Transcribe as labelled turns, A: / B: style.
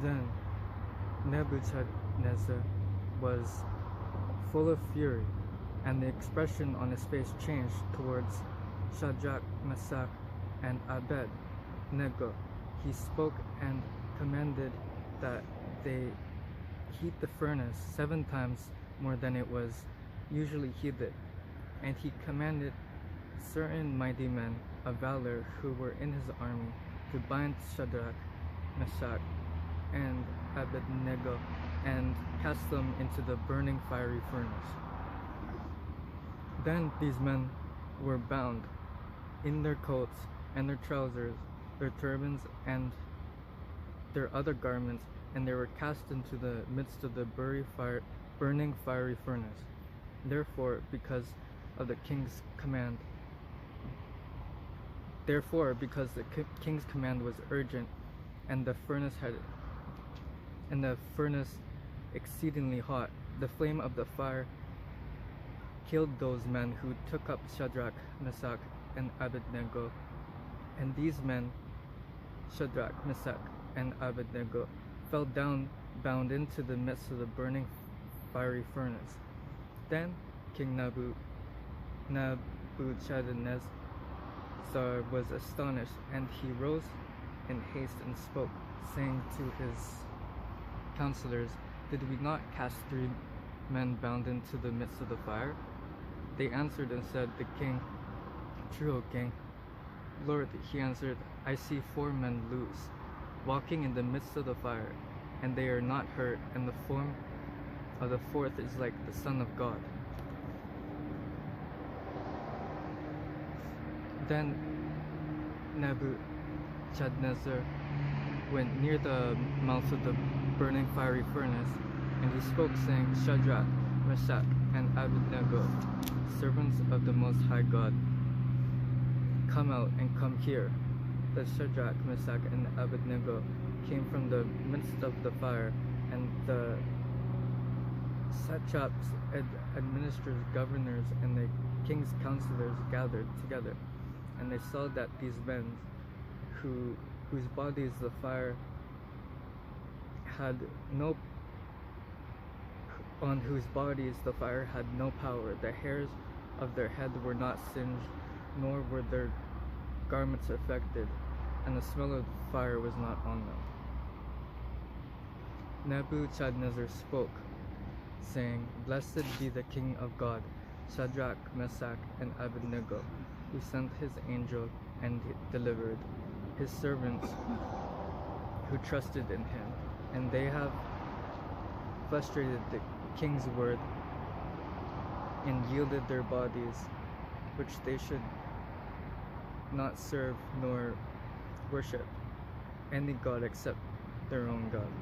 A: Then Nebuchadnezzar was full of fury, and the expression on his face changed towards Shadrach, Meshach, and Abed-nego. He spoke and commanded that they heat the furnace 7 times more than it was usually heated, and he commanded certain mighty men of valor who were in his army to bind Shadrach, Meshach, and Abednego and cast them into the burning fiery furnace. Then these men were bound in their coats and their trousers, their turbans and their other garments, and they were cast into the midst of the burning fiery furnace. Therefore, because the king's command was urgent, and the furnace exceedingly hot, the flame of the fire killed those men who took up Shadrach, Meshach, and Abednego. And these men, Shadrach, Meshach, and Abednego, fell down bound into the midst of the burning fiery furnace. Then King Nebuchadnezzar was astonished, and he rose in haste and spoke, saying to his counselors, "Did we not cast 3 men bound into the midst of the fire?" They answered and said, "The king." "True, O king." "Lord," he answered, "I see 4 men loose, walking in the midst of the fire, and they are not hurt, and the form of the 4th is like the Son of God." Then Nebuchadnezzar went near the mouth of the burning fiery furnace, and he spoke, saying, "Shadrach, Meshach, and Abednego, servants of the Most High God, come out and come here." The Shadrach, Meshach, and Abednego came from the midst of the fire, and the satraps, administrators, governors, and the king's counselors gathered together, and they saw that these men, whose bodies the fire had no power, the hairs of their head were not singed, nor were their garments affected, and the smell of fire was not on them. Nebuchadnezzar spoke, saying, "Blessed be the King of God, Shadrach, Meshach, and Abednego, who sent his angel and delivered his servants who trusted in him, and they have frustrated the king's word and yielded their bodies, which they should not serve nor worship any god except their own God."